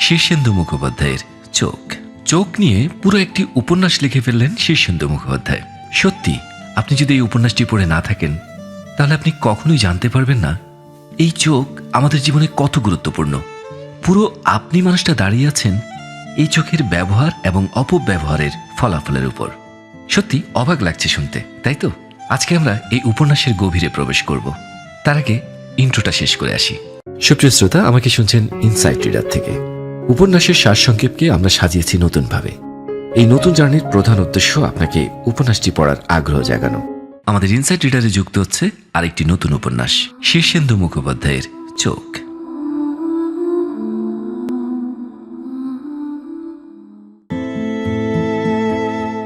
শীর্ষেন্দু মুখোপাধ্যায়ের চোখ। চোখ নিয়ে পুরো একটি উপন্যাস লিখে ফেললেন শীর্ষেন্দু মুখোপাধ্যায়। সত্যি, আপনি যদি এই উপন্যাসটি পড়ে না থাকেন তাহলে আপনি কখনোই জানতে পারবেন না এই চোখ আমাদের জীবনে কত গুরুত্বপূর্ণ। পুরো আপনি মানুষটা দাঁড়িয়ে আছেন এই চোখের ব্যবহার এবং অপব্যবহারের ফলাফলের উপর। সত্যি অবাক লাগছে শুনতে, তাই তো? আজকে আমরা এই উপন্যাসের গভীরে প্রবেশ করব। তার আগে ইন্ট্রোটা শেষ করে আসি। সুপ্রিয় শ্রোতা, আমাকে শুনছেন ইনসাইট রিডার থেকে। উপন্যাসের সারসংক্ষেপকে আমরা সাজিয়েছি নতুনভাবে। এই নতুন জার্নির প্রধান উদ্দেশ্য আপনাকে উপন্যাসটি পড়ার আগ্রহ জাগানো। আমাদের ইনসাইট রিডারে যুক্ত হচ্ছে আরেকটি নতুন উপন্যাস, শীর্ষেন্দু মুখোপাধ্যায়ের চোখ।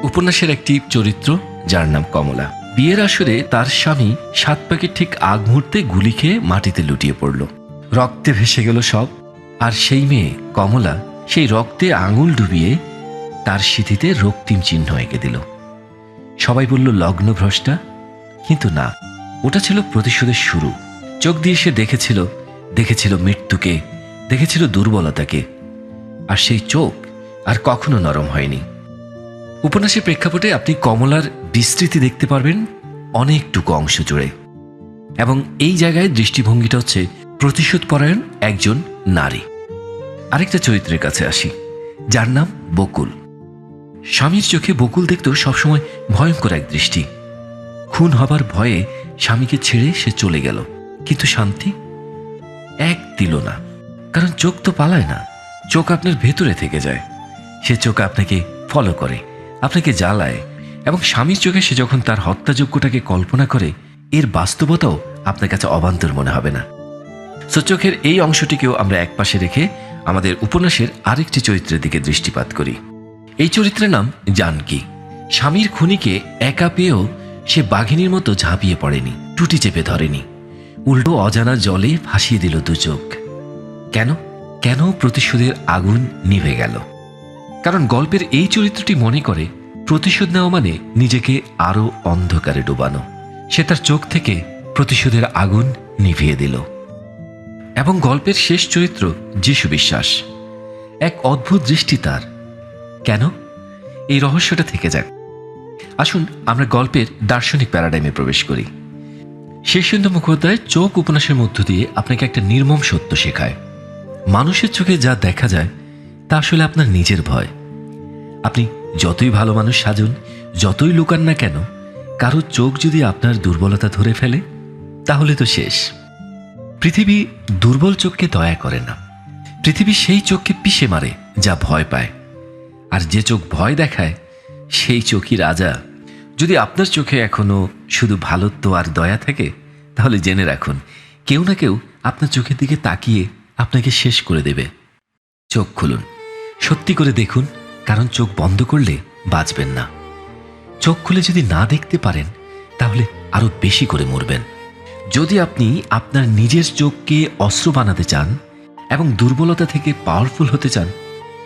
উপন্যাসের একটি চরিত্র যার নাম কমলা। বিয়ের আসরে তার স্বামী 7 প্যাকেট ঠিক আগ মুহূর্তে গুলি খেয়ে মাটিতে লুটিয়ে পড়ল। রক্তে ভেসে গেল সব। আর সেই মেয়ে কমলা সেই রক্তে আঙুল ডুবিয়ে তার সিঁথিতে রক্তিম চিহ্ন এঁকে দিল। সবাই বলল লগ্নভ্রষ্টা, কিন্তু না, ওটা ছিল প্রতিশোধের শুরু। চোখ দিয়ে সে দেখেছিল মৃত্যুকে, দেখেছিল দুর্বলতাকে। আর সেই চোখ আর কখনো নরম হয়নি। উপন্যাসের প্রেক্ষাপটে আপনি কমলার বিস্তৃতি দেখতে পারবেন অনেকটুকু অংশ জুড়ে। এবং এই জায়গায় দৃষ্টিভঙ্গিটা হচ্ছে প্রতিশোধ পরায়ণ একজন নারী। আরেকটা চরিত্রের কাছে আসি, যার নাম বকুল। স্বামীর চোখে বকুল দেখত সবসময় ভয়ঙ্কর এক দৃষ্টি। খুন হবার ভয়ে স্বামীকে ছেড়ে সে চলে গেল, কিন্তু শান্তি এক দিল না। কারণ চোখ তো পালায় না, চোখ আপনার ভেতরে থেকে যায়। সে চোখ আপনাকে ফলো করে, আপনাকে জ্বালায়। এবং স্বামীর চোখে সে যখন তার হত্যাযোগ্যটাকে কল্পনা করে, এর বাস্তবতাও আপনার কাছে অবান্তর মনে হবে না। সো চোখের এই অংশটিকেও আমরা একপাশে রেখে আমাদের উপন্যাসের আরেকটি চরিত্রের দিকে দৃষ্টিপাত করি। এই চরিত্রের নাম জানকী। স্বামীর খুনিকে একা পেয়েও সে বাঘিনীর মতো ঝাঁপিয়ে পড়েনি, টুটি চেপে ধরেনি, উল্টো অজানা জলে ভাসিয়ে দিল দু চোখ। কেন প্রতিশোধের আগুন নিভে গেল? কারণ গল্পের এই চরিত্রটি মনে করে প্রতিশোধ নেওয়া মানে নিজেকে আরো অন্ধকারে ডুবানো। সে তার চোখ থেকে প্রতিশোধের আগুন নিভিয়ে দিল। এবং গল্পের শেষ চরিত্র যিশু বিশ্বাস। এক অদ্ভুত দৃষ্টি তার। কেন? এই রহস্যটা থেকে যাক। আসুন আমরা গল্পের দার্শনিক প্যারাডাইমে প্রবেশ করি। শীর্ষেন্দু মুখোপাধ্যায় চোখ উপন্যাসের মধ্য দিয়ে আপনাকে একটা নির্মম সত্য শেখায়। মানুষের চোখে যা দেখা যায় তা আসলে আপনার নিজের ভয়। আপনি যতই ভালো মানুষ সাজুন, যতই লুকান না কেন, কারো চোখ যদি আপনার দুর্বলতা ধরে ফেলে তাহলে তো শেষ। পৃথিবী দুর্বল চোখকে দয়া করে না। পৃথিবী সেই চোখকে পিষে মারে যা ভয় পায়। আর যে চোখ ভয় দেখায় সেই চোখই রাজা। যদি আপনার চোখে এখনো শুধু ভালোত্ব আর দয়া থাকে, তাহলে জেনে রাখুন কেউ না কেউ আপনার চোখের দিকে তাকিয়ে আপনাকে শেষ করে দেবে। চোখ খুলুন, সত্যি করে দেখুন, কারণ চোখ বন্ধ করলে বাঁচবেন না। চোখ খুলে যদি না দেখতে পারেন তাহলে আরো বেশি করে মরবেন। যদি আপনি আপনার নিজের চোখকে অস্ত্র বানাতে চান এবং দুর্বলতা থেকে পাওয়ারফুল হতে চান,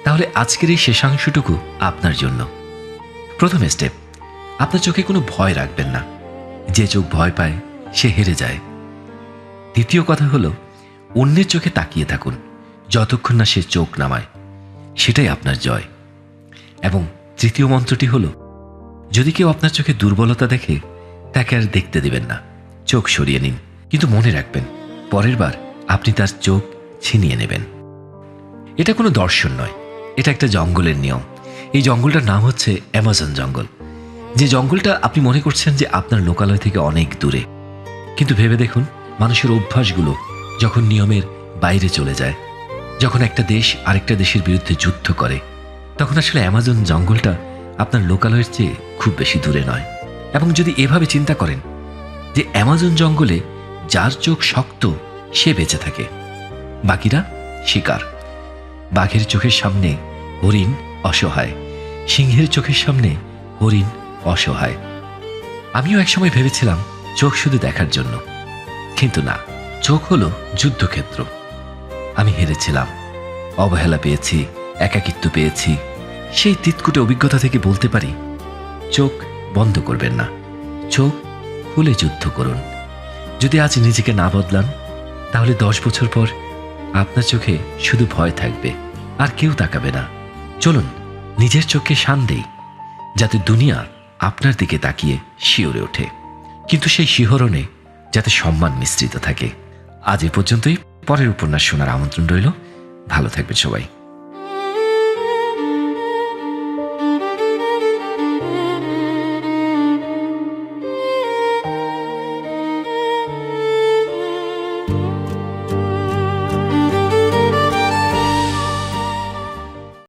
তাহলে আজকের এই শেষাংশটুকু আপনার জন্য। প্রথম স্টেপ, আপনার চোখে কোনো ভয় রাখবেন না। যে চোখ ভয় পায় সে হেরে যায়। দ্বিতীয় কথা হলো, অন্যের চোখে তাকিয়ে থাকুন যতক্ষণ না সে চোখ নামায়, সেটাই আপনার জয়। এবং তৃতীয় মন্ত্রটি হলো, যদি কেউ আপনার চোখে দুর্বলতা দেখে তাকে আর দেখতে দেবেন না, চোখ সরিয়ে নিন। কিন্তু মনে রাখবেন, পরের বার আপনি তার চোখ ছিনিয়ে নেবেন। এটা কোনো দর্শন নয়, এটা একটা জঙ্গলের নিয়ম। এই জঙ্গলটার নাম হচ্ছে অ্যামাজন জঙ্গল। যে জঙ্গলটা আপনি মনে করছেন যে আপনার লোকালয় থেকে অনেক দূরে, কিন্তু ভেবে দেখুন মানুষের অভ্যাসগুলো যখন নিয়মের বাইরে চলে যায়, যখন একটা দেশ আরেকটা দেশের বিরুদ্ধে যুদ্ধ করে, তখন আসলে অ্যামাজন জঙ্গলটা আপনার লোকালয়ের চেয়ে খুব বেশি দূরে নয়। এবং যদি এভাবে চিন্তা করেন যে অ্যামাজন জঙ্গলে যার চোখ শক্ত সে বেঁচে থাকে, বাকিরা শিকার। বাঘের চোখের সামনে হরিণ অসহায়, সিংহের চোখের সামনে হরিণ অসহায়। আমিও একসময় ভেবেছিলাম চোখ শুধু দেখার জন্য, কিন্তু না, চোখ হলো যুদ্ধক্ষেত্র। আমি হেরেছিলাম, অবহেলা পেয়েছি, একাকিত্ব পেয়েছি। সেই তিতকুটে অভিজ্ঞতা থেকে বলতে পারি, চোখ বন্ধ করবেন না, চোখ খুলে যুদ্ধ করুন। যদি আজ নিজেকে না বদলান, তাহলে 10 বছর পর আপনার চোখে শুধু ভয় থাকবে, আর কেউ তাকাবে না। চলুন নিজের চোখে শান দেই, যাতে দুনিয়া আপনার দিকে তাকিয়ে শিওরে ওঠে, কিন্তু সেই শিহরণে যাতে সম্মান মিশ্রিত থাকে। আজ এ পর্যন্তই। পরের উপন্যাস শোনার আমন্ত্রণ রইল। ভালো থাকবেন সবাই।